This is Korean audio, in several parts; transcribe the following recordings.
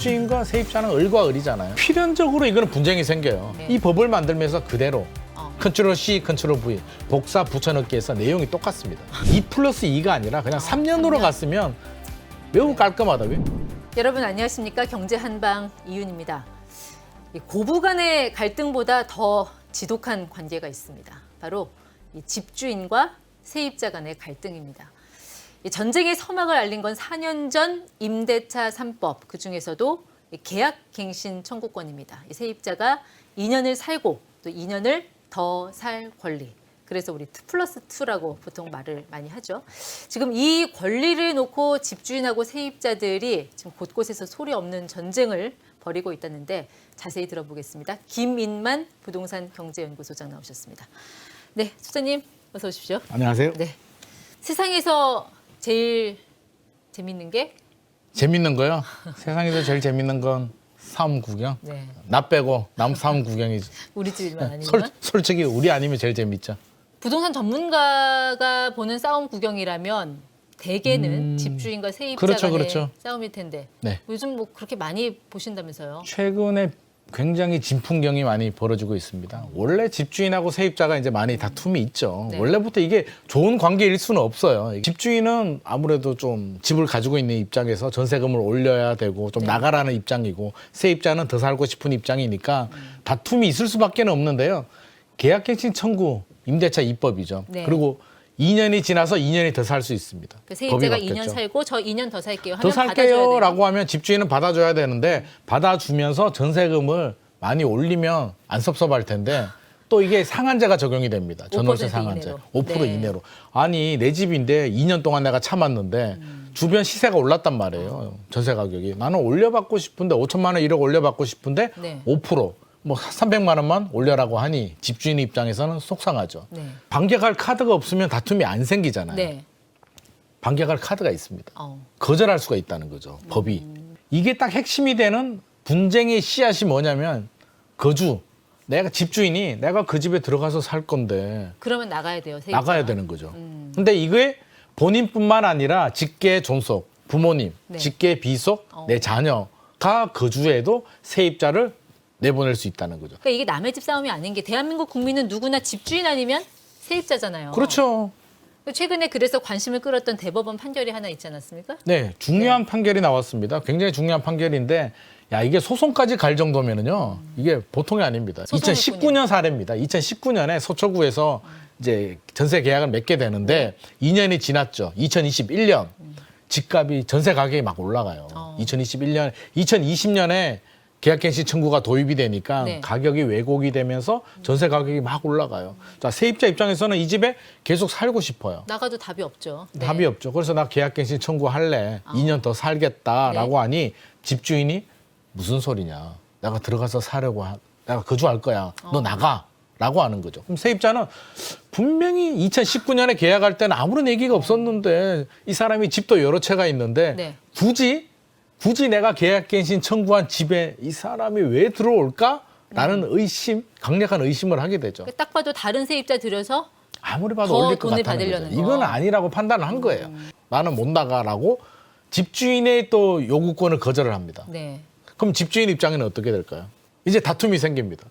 집주인과 세입자는 을과 을이잖아요. 필연적으로 이거는 분쟁이 생겨요. 네. 이 법을 만들면서 그대로 컨트롤 C, 컨트롤 V 복사 붙여넣기 해서 내용이 똑같습니다. 2+2가 아니라 그냥 3년으로 갔으면 매우 깔끔하다고요. 여러분 안녕하십니까? 경제 한방 이윤입니다. 이 고부 간의 갈등보다 더 지독한 관계가 있습니다. 바로 이 집주인과 세입자 간의 갈등입니다. 이 전쟁의 서막을 알린 건 4년 전 임대차 3법, 그중에서도 계약갱신 청구권입니다. 이 세입자가 2년을 살고 또 2년을 더 살 권리. 그래서 우리 2+2라고 보통 말을 많이 하죠. 지금 이 권리를 놓고 집주인하고 세입자들이 지금 곳곳에서 소리 없는 전쟁을 벌이고 있다는데 자세히 들어보겠습니다. 김인만 부동산 경제연구소장 나오셨습니다. 네, 소장님 어서 오십시오. 안녕하세요. 네, 세상에서 제일 재밌는 게 재밌는 거요? 세상에서 제일 재밌는 건 사움 구경. 네. 나 빼고 남 사움 구경이지. 우리 집만 아니지만 솔직히 우리 아니면 제일 재밌죠. 부동산 전문가가 보는 싸움 구경이라면 대개는 집주인과 세입자 간의 그렇죠. 싸움일 텐데 네. 요즘 뭐 그렇게 많이 보신다면서요? 최근에 굉장히 진풍경이 많이 벌어지고 있습니다. 원래 집주인하고 세입자가 이제 많이 다툼이 있죠. 네. 원래부터 이게 좋은 관계일 수는 없어요. 집주인은 아무래도 좀 집을 가지고 있는 입장에서 전세금을 올려야 되고 좀 네. 나가라는 입장이고 세입자는 더 살고 싶은 입장이니까 다툼이 있을 수밖에 없는데요. 계약갱신 청구 임대차 2법이죠. 네. 그리고 2년이 지나서 2년이 더 살 수 있습니다. 그 세입자가 법이 2년 바뀌었죠. 살고 저 2년 더 살게요 하면 더 받아줘야 살게요 돼요. 라고 하면 집주인은 받아줘야 되는데 받아주면서 전세금을 많이 올리면 안 섭섭할 텐데 또 이게 상한제가 적용이 됩니다. 전월세 5% 상한제. 이내로. 5% 네. 이내로. 아니 내 집인데 2년 동안 내가 참았는데 주변 시세가 올랐단 말이에요. 전세 가격이. 나는 올려받고 싶은데 5천만 원 1억 올려받고 싶은데 네. 5%. 뭐 300만 원만 올려라고 하니 집주인 입장에서는 속상하죠. 네. 반격할 카드가 없으면 다툼이 안 생기잖아요. 네. 반격할 카드가 있습니다. 어. 거절할 수가 있다는 거죠. 법이. 이게 딱 핵심이 되는 분쟁의 씨앗이 뭐냐면 거주. 내가 집주인이 내가 그 집에 들어가서 살 건데 그러면 나가야 돼요. 세입자가. 나가야 되는 거죠. 근데 이게 본인뿐만 아니라 직계 존속, 부모님, 네. 직계 비속, 내 자녀가 거주해도 세입자를 내보낼 수 있다는 거죠. 그러니까 이게 남의 집 싸움이 아닌 게 대한민국 국민은 누구나 집주인 아니면 세입자잖아요. 그렇죠. 최근에 그래서 관심을 끌었던 대법원 판결이 하나 있지 않았습니까? 네, 중요한 판결이 나왔습니다. 굉장히 중요한 판결인데, 야 이게 소송까지 갈 정도면은요, 이게 보통이 아닙니다. 소송이 2019년 사례입니다. 2019년에 서초구에서 이제 전세 계약을 맺게 되는데 2년이 지났죠. 2021년 집값이 전세 가격이 막 올라가요. 2020년에 계약갱신 청구가 도입이 되니까 네. 가격이 왜곡이 되면서 전세 가격이 막 올라가요. 자, 세입자 입장에서는 이 집에 계속 살고 싶어요. 나가도 답이 없죠. 네. 답이 없죠. 그래서 나 계약갱신 청구할래. 2년 더 살겠다라고 네. 하니 집주인이 무슨 소리냐. 내가 들어가서 사려고 내가 거주할 거야. 너 나가. 라고 하는 거죠. 그럼 세입자는 분명히 2019년에 계약할 때는 아무런 얘기가 없었는데 이 사람이 집도 여러 채가 있는데 네. 굳이 내가 계약갱신 청구한 집에 이 사람이 왜 들어올까? 라는 의심, 강력한 의심을 하게 되죠. 딱 봐도 다른 세입자 들여서 아무리 봐도 더 올릴 것 돈을 같다는 받으려는 거죠. 거. 이건 아니라고 판단을 한 거예요. 나는 못 나가라고 집주인의 또 요구권을 거절을 합니다. 네. 그럼 집주인 입장에는 어떻게 될까요? 이제 다툼이 생깁니다.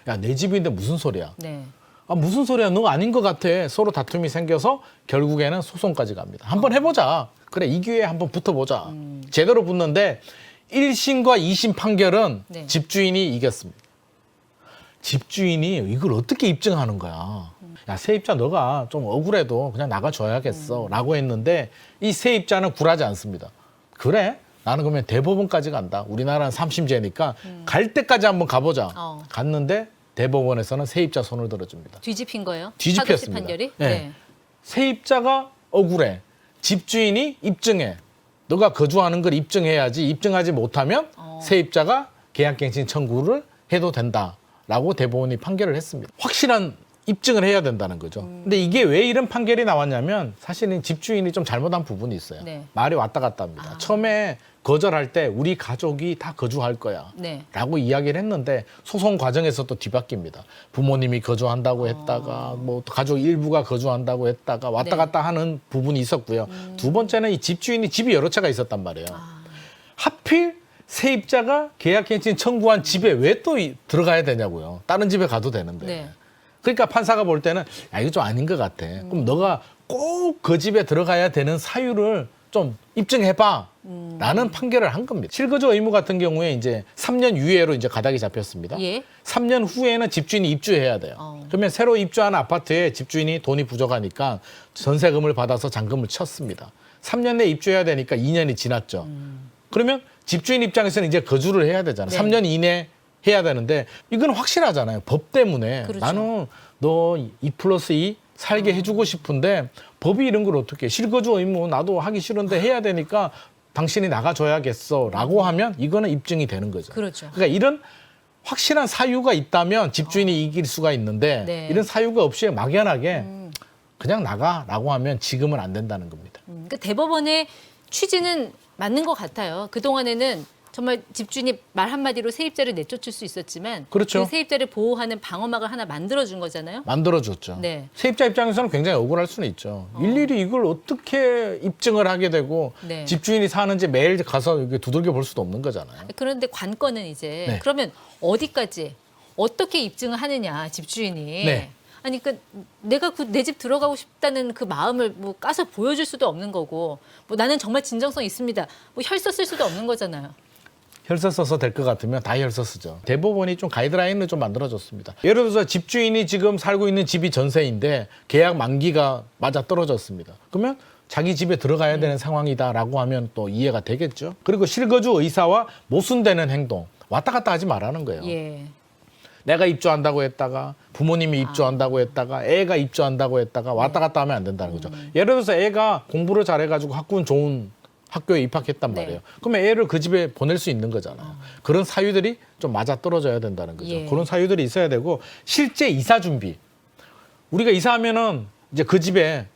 야, 내 집인데 무슨 소리야? 네. 아, 무슨 소리야? 너 아닌 것 같아. 서로 다툼이 생겨서 결국에는 소송까지 갑니다. 한번 해보자. 그래, 이 기회에 한번 붙어보자. 제대로 붙는데 1심과 2심 판결은 네. 집주인이 이겼습니다. 집주인이 이걸 어떻게 입증하는 거야? 야, 세입자 너가 좀 억울해도 그냥 나가줘야겠어. 라고 했는데 이 세입자는 굴하지 않습니다. 그래? 나는 그러면 대법원까지 간다. 우리나라는 3심제니까 갈 때까지 한번 가보자. 갔는데 대법원에서는 세입자 손을 들어줍니다. 뒤집힌 거예요? 뒤집혔습니다. 사도시 판결이? 네. 세입자가 억울해. 집주인이 입증해. 너가 거주하는 걸 입증해야지. 입증하지 못하면 세입자가 계약갱신 청구를 해도 된다라고 대법원이 판결을 했습니다. 확실한 입증을 해야 된다는 거죠. 근데 이게 왜 이런 판결이 나왔냐면 사실은 집주인이 좀 잘못한 부분이 있어요. 네. 말이 왔다 갔다 합니다. 처음에 거절할 때 우리 가족이 다 거주할 거야. 네. 라고 이야기를 했는데 소송 과정에서 또 뒤바뀝니다. 부모님이 거주한다고 했다가 뭐 가족 일부가 거주한다고 했다가 왔다 네. 갔다 하는 부분이 있었고요. 두 번째는 이 집주인이 집이 여러 채가 있었단 말이에요. 하필 세입자가 계약갱신 청구한 집에 왜 또 들어가야 되냐고요. 다른 집에 가도 되는데. 네. 그러니까 판사가 볼 때는 야, 이거 좀 아닌 것 같아. 그럼 너가 꼭 그 집에 들어가야 되는 사유를 좀 입증해봐. 라는 판결을 한 겁니다. 실거주 의무 같은 경우에 이제 3년 유예로 이제 가닥이 잡혔습니다. 예. 3년 후에는 집주인이 입주해야 돼요. 그러면 새로 입주한 아파트에 집주인이 돈이 부족하니까 전세금을 받아서 잔금을 쳤습니다. 3년 내에 입주해야 되니까 2년이 지났죠. 그러면 집주인 입장에서는 이제 거주를 해야 되잖아요. 네. 3년 이내 해야 되는데 이건 확실하잖아요. 법 때문에. 그렇죠. 나는 너 2+2 살게 해주고 싶은데 법이 이런 걸 어떻게 해. 실거주 의무 나도 하기 싫은데 해야 되니까 당신이 나가줘야겠어 라고 하면 이거는 입증이 되는 거죠. 그렇죠. 그러니까 이런 확실한 사유가 있다면 집주인이 이길 수가 있는데 네. 이런 사유가 없이 막연하게 그냥 나가라고 하면 지금은 안 된다는 겁니다. 그러니까 대법원의 취지는 맞는 것 같아요. 그동안에는 정말 집주인이 말 한마디로 세입자를 내쫓을 수 있었지만 그렇죠. 그 세입자를 보호하는 방어막을 하나 만들어준 거잖아요. 만들어줬죠. 네. 세입자 입장에서는 굉장히 억울할 수는 있죠. 일일이 이걸 어떻게 입증을 하게 되고 네. 집주인이 사는지 매일 가서 이렇게 두들겨 볼 수도 없는 거잖아요. 그런데 관건은 이제 네. 그러면 어디까지 어떻게 입증을 하느냐 집주인이. 네. 아니 그 내가 내 집 들어가고 싶다는 그 마음을 뭐 까서 보여줄 수도 없는 거고 뭐 나는 정말 진정성 있습니다. 뭐 혈서 쓸 수도 없는 거잖아요. 혈서 써서 될 것 같으면 다 혈서 쓰죠. 대법원이 좀 가이드라인을 좀 만들어줬습니다. 예를 들어서 집주인이 지금 살고 있는 집이 전세인데 계약 만기가 맞아 떨어졌습니다. 그러면 자기 집에 들어가야 되는 상황이다라고 하면 또 이해가 되겠죠. 그리고 실거주 의사와 모순되는 행동 왔다 갔다 하지 말라는 거예요. 예. 내가 입주한다고 했다가 부모님이 입주한다고 했다가 애가 입주한다고 했다가 왔다 갔다 하면 안 된다는 거죠. 예를 들어서 애가 공부를 잘해가지고 학군 좋은 학교에 입학했단 네. 말이에요. 그러면 애를 그 집에 보낼 수 있는 거잖아요. 그런 사유들이 좀 맞아떨어져야 된다는 거죠. 예. 그런 사유들이 있어야 되고 실제 이사 준비. 우리가 이사하면은 이제 그 집에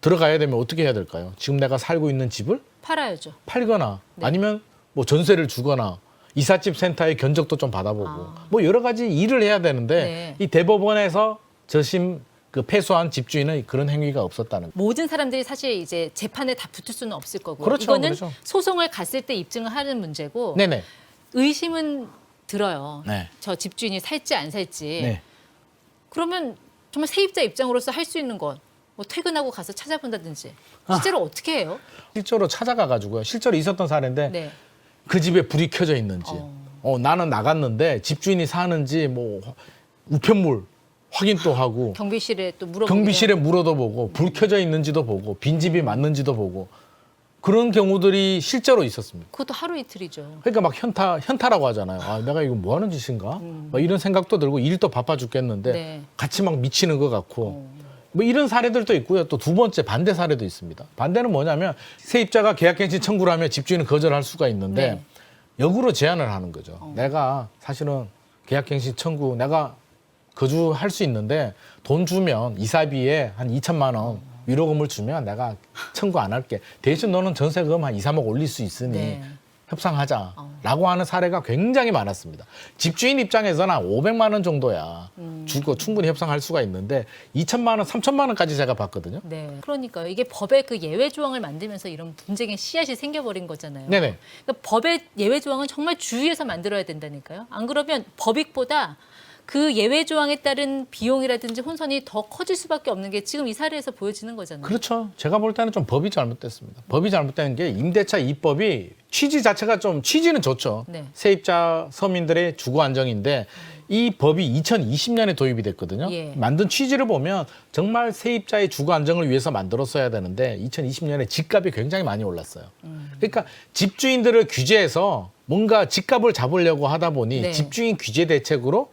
들어가야 되면 어떻게 해야 될까요? 지금 내가 살고 있는 집을 팔아야죠. 팔거나 네. 아니면 뭐 전세를 주거나 이삿집 센터의 견적도 좀 받아보고 뭐 여러 가지 일을 해야 되는데 네. 이 대법원에서 저심 그 패소한 집주인은 그런 행위가 없었다는 거예요. 모든 사람들이 사실 이제 재판에 다 붙을 수는 없을 거고 그렇죠, 이거는 그렇죠. 소송을 갔을 때 입증을 하는 문제고 네네. 의심은 들어요. 네. 저 집주인이 살지 안 살지. 네. 그러면 정말 세입자 입장으로서 할 수 있는 건 뭐 퇴근하고 가서 찾아본다든지 실제로 어떻게 해요? 실제로 찾아가가지고요. 실제로 있었던 사례인데 네. 그 집에 불이 켜져 있는지, 나는 나갔는데 집주인이 사는지 뭐 우편물 확인도 하고 경비실에 또 물어보고 경비실에 물어도 보고 불 켜져 있는지도 보고 빈집이 맞는지도 보고 그런 경우들이 실제로 있었습니다. 그것도 하루 이틀이죠. 그러니까 막 현타라고 하잖아요. 아, 내가 이거 뭐 하는 짓인가? 막 이런 생각도 들고 일도 바빠 죽겠는데 네. 같이 막 미치는 것 같고 뭐 이런 사례들도 있고요. 또 두 번째 반대 사례도 있습니다. 반대는 뭐냐면 세입자가 계약갱신 청구를 하면 집주인은 거절할 수가 있는데 네. 역으로 제안을 하는 거죠. 내가 사실은 계약갱신 청구 내가 거주할 수 있는데 돈 주면 이사비에 한 2천만 원 위로금을 주면 내가 청구 안 할게. 대신 너는 전세금 한 2, 3억 올릴 수 있으니 네. 협상하자라고 하는 사례가 굉장히 많았습니다. 집주인 입장에서는 한 500만 원 정도야 주고 충분히 협상할 수가 있는데 2천만 원, 3천만 원까지 제가 봤거든요. 네. 그러니까요. 이게 법에 그 예외 조항을 만들면서 이런 분쟁의 씨앗이 생겨버린 거잖아요. 네네. 그러니까 법의 예외 조항은 정말 주의해서 만들어야 된다니까요. 안 그러면 법익보다 그 예외 조항에 따른 비용이라든지 혼선이 더 커질 수밖에 없는 게 지금 이 사례에서 보여지는 거잖아요. 그렇죠. 제가 볼 때는 좀 법이 잘못됐습니다. 법이 잘못된 게 임대차 입법이 취지 자체가 좀 취지는 좋죠. 네. 세입자 서민들의 주거 안정인데 이 법이 2020년에 도입이 됐거든요. 예. 만든 취지를 보면 정말 세입자의 주거 안정을 위해서 만들었어야 되는데 2020년에 집값이 굉장히 많이 올랐어요. 그러니까 집주인들을 규제해서 뭔가 집값을 잡으려고 하다 보니 네. 집주인 규제 대책으로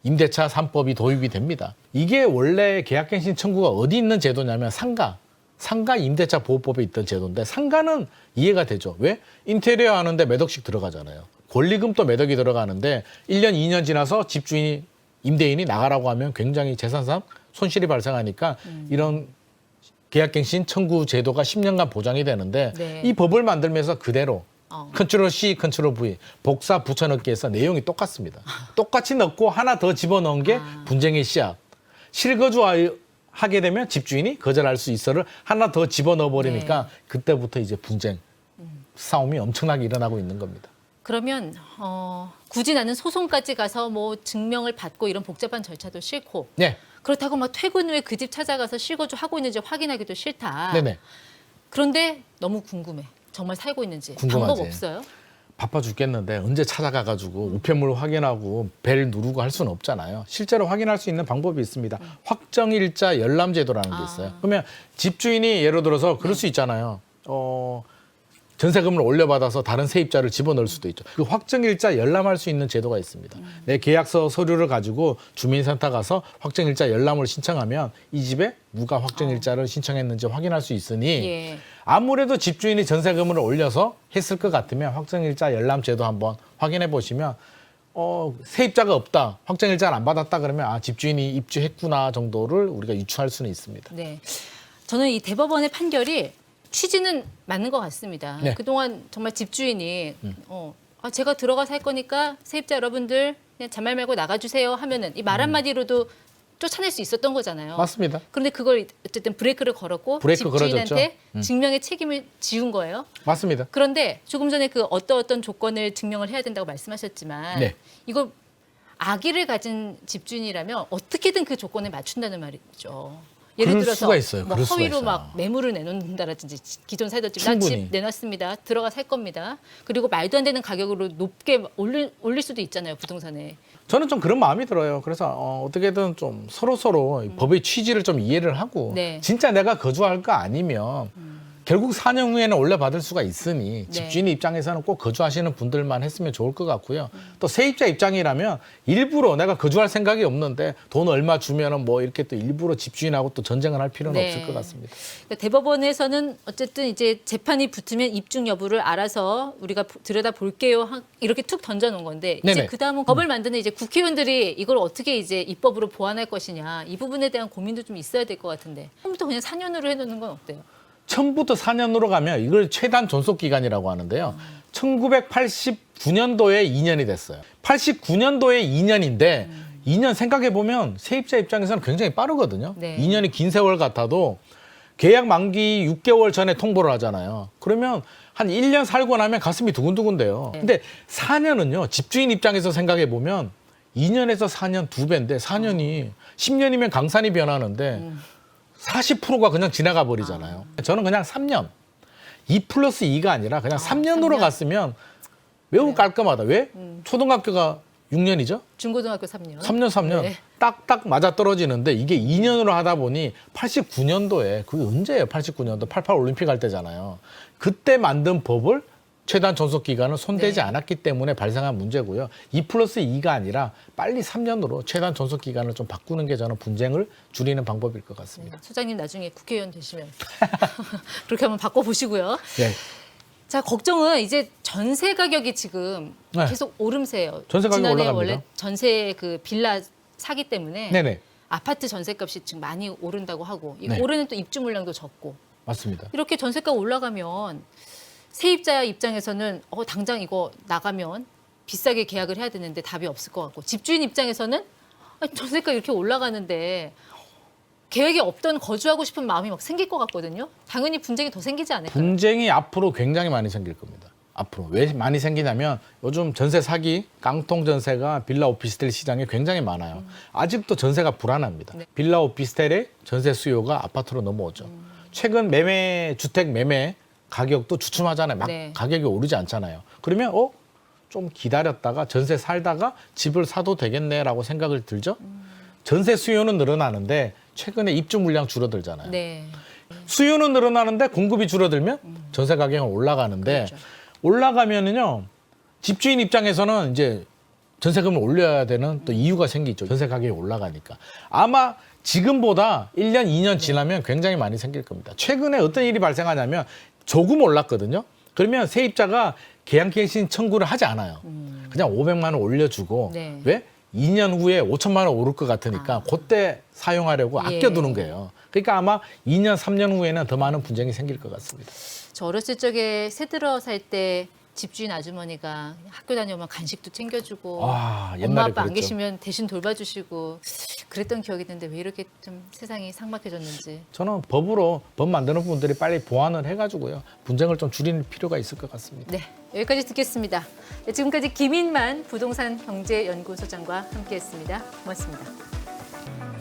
임대차 3법이 도입이 됩니다. 이게 원래 계약갱신 청구가 어디 있는 제도냐면 상가 임대차 보호법에 있던 제도인데 상가는 이해가 되죠. 왜? 인테리어 하는데 몇 억씩 들어가잖아요. 권리금도 몇 억이 들어가는데 1년, 2년 지나서 집주인이 임대인이 나가라고 하면 굉장히 재산상 손실이 발생하니까 이런 계약갱신 청구 제도가 10년간 보장이 되는데 네. 이 법을 만들면서 그대로 컨트롤 C, 컨트롤 V 복사 붙여넣기해서 내용이 똑같습니다. 똑같이 넣고 하나 더 집어넣은 게 분쟁의 씨앗. 실거주하게 되면 집주인이 거절할 수 있어를 하나 더 집어넣어 버리니까 그때부터 이제 분쟁, 싸움이 엄청나게 일어나고 있는 겁니다. 그러면 굳이 나는 소송까지 가서 뭐 증명을 받고 이런 복잡한 절차도 싫고 네. 그렇다고 막 퇴근 후에 그 집 찾아가서 실거주 하고 있는지 확인하기도 싫다. 네네. 그런데 너무 궁금해. 정말 살고 있는지. 궁금하지. 방법 없어요? 바빠 죽겠는데 언제 찾아가가지고 우편물 확인하고 벨 누르고 할 수는 없잖아요. 실제로 확인할 수 있는 방법이 있습니다. 확정일자 열람제도라는 게 있어요. 그러면 집주인이 예를 들어서 그럴 수 있잖아요. 전세금을 올려받아서 다른 세입자를 집어넣을 수도 있죠. 그 확정일자 열람할 수 있는 제도가 있습니다. 내 계약서 서류를 가지고 주민센터 가서 확정일자 열람을 신청하면 이 집에 누가 확정일자를 신청했는지 확인할 수 있으니 예. 아무래도 집주인이 전세금을 올려서 했을 것 같으면 확정일자 열람 제도 한번 확인해 보시면 세입자가 없다, 확정일자를 안 받았다 그러면 집주인이 입주했구나 정도를 우리가 유추할 수는 있습니다. 네. 저는 이 대법원의 판결이 취지는 맞는 것 같습니다. 네. 그동안 정말 집주인이 제가 들어가 살 거니까 세입자 여러분들 그냥 잔말 말고 나가주세요 하면은 이 말 한마디로도 쫓아낼 수 있었던 거잖아요. 맞습니다. 그런데 그걸 어쨌든 브레이크를 걸었고 브레이크 집주인한테 걸어줬죠. 증명의 책임을 지운 거예요. 맞습니다. 그런데 조금 전에 그 어떤 조건을 증명을 해야 된다고 말씀하셨지만 네. 이거 아기를 가진 집주인이라면 어떻게든 그 조건에 맞춘다는 말이죠. 예를 그럴 들어서 수가 있어요. 뭐 그럴 수가 허위로 있어요. 막 매물을 내놓는다라든지 기존 살던 집, 난 충분히. 집 내놨습니다. 들어가 살 겁니다. 그리고 말도 안 되는 가격으로 높게 올릴 수도 있잖아요, 부동산에. 저는 좀 그런 마음이 들어요. 그래서 어떻게든 좀 서로 법의 취지를 좀 이해를 하고 네. 진짜 내가 거주할 거 아니면 결국 4년 후에는 올려받을 수가 있으니 네. 집주인 입장에서는 꼭 거주하시는 분들만 했으면 좋을 것 같고요. 또 세입자 입장이라면 일부러 내가 거주할 생각이 없는데 돈 얼마 주면은 뭐 이렇게 또 일부러 집주인하고 또 전쟁을 할 필요는 네. 없을 것 같습니다. 그러니까 대법원에서는 어쨌든 이제 재판이 붙으면 입증 여부를 알아서 우리가 들여다 볼게요 이렇게 툭 던져놓은 건데 이제 네네. 그 다음은 법을 만드는 이제 국회의원들이 이걸 어떻게 이제 입법으로 보완할 것이냐 이 부분에 대한 고민도 좀 있어야 될 것 같은데 처음부터 그냥 4년으로 해놓는 건 어때요? 처음부터 4년으로 가면 이걸 최단 존속 기간이라고 하는데요. 1989년도에 2년이 됐어요. 89년도에 2년인데 2년 생각해 보면 세입자 입장에서는 굉장히 빠르거든요. 네. 2년이 긴 세월 같아도 계약 만기 6개월 전에 통보를 하잖아요. 그러면 한 1년 살고 나면 가슴이 두근두근돼요. 네. 근데 4년은요. 집주인 입장에서 생각해 보면 2년에서 4년 2배인데 4년이 10년이면 강산이 변하는데 40%가 그냥 지나가 버리잖아요. 저는 그냥 3년, 2 플러스 2가 아니라 그냥 3년으로 3년. 갔으면 매우 네. 깔끔하다. 왜? 초등학교가 6년이죠? 중고등학교 3년. 3년. 네. 딱딱 맞아 떨어지는데 이게 2년으로 하다 보니 89년도에 그게 언제예요? 89년도 88 올림픽 할 때잖아요. 그때 만든 법을 최단 존속 기간을 손대지 네. 않았기 때문에 발생한 문제고요. 2 플러스 2가 아니라 빨리 3년으로 최단 존속 기간을 좀 바꾸는 게 저는 분쟁을 줄이는 방법일 것 같습니다. 소장님 나중에 국회의원 되시면 그렇게 한번 바꿔보시고요. 네. 자, 걱정은 이제 전세 가격이 지금 네. 계속 오름세예요. 전세 가격이 지난해 올라갑니다. 원래 전세 그 빌라 사기 때문에 네네. 아파트 전세값이 지금 많이 오른다고 하고 이 네. 올해는 또 입주 물량도 적고 맞습니다. 이렇게 전세가 올라가면 세입자 입장에서는 당장 이거 나가면 비싸게 계약을 해야 되는데 답이 없을 것 같고 집주인 입장에서는 전세가 이렇게 올라가는데 계획이 없던 거주하고 싶은 마음이 막 생길 것 같거든요. 당연히 분쟁이 더 생기지 않을까요? 분쟁이 앞으로 굉장히 많이 생길 겁니다. 앞으로 왜 많이 생기냐면 요즘 전세 사기, 깡통 전세가 빌라 오피스텔 시장에 굉장히 많아요. 아직도 전세가 불안합니다. 네. 빌라 오피스텔의 전세 수요가 아파트로 넘어오죠. 최근 주택 매매 가격도 주춤하잖아요. 막 네. 가격이 오르지 않잖아요. 그러면 좀 기다렸다가 전세 살다가 집을 사도 되겠네라고 생각을 들죠. 전세 수요는 늘어나는데 최근에 입주 물량 줄어들잖아요. 네. 수요는 늘어나는데 공급이 줄어들면 전세 가격은 올라가는데 그렇죠. 올라가면은요 집주인 입장에서는 이제 전세금을 올려야 되는 또 이유가 생기죠. 전세 가격이 올라가니까 아마 지금보다 1년, 2년 지나면 굉장히 많이 생길 겁니다. 최근에 어떤 일이 발생하냐면 조금 올랐거든요. 그러면 세입자가 계약갱신 청구를 하지 않아요. 그냥 500만 원 올려주고 네. 왜? 2년 후에 5천만 원 오를 것 같으니까 그때 사용하려고 예. 아껴두는 거예요. 그러니까 아마 2년, 3년 후에는 더 많은 분쟁이 생길 것 같습니다. 저 어렸을 적에 새 들어 살 때 집주인 아주머니가 학교 다녀오면 간식도 챙겨주고 아, 엄마 옛날에 아빠 안 그랬죠. 계시면 대신 돌봐주시고 그랬던 기억이 있는데 왜 이렇게 좀 세상이 삭막해졌는지. 저는 법으로 법 만드는 분들이 빨리 보완을 해가지고요. 분쟁을 좀 줄이는 필요가 있을 것 같습니다. 네, 여기까지 듣겠습니다. 네, 지금까지 김인만 부동산 경제연구소장과 함께했습니다. 고맙습니다.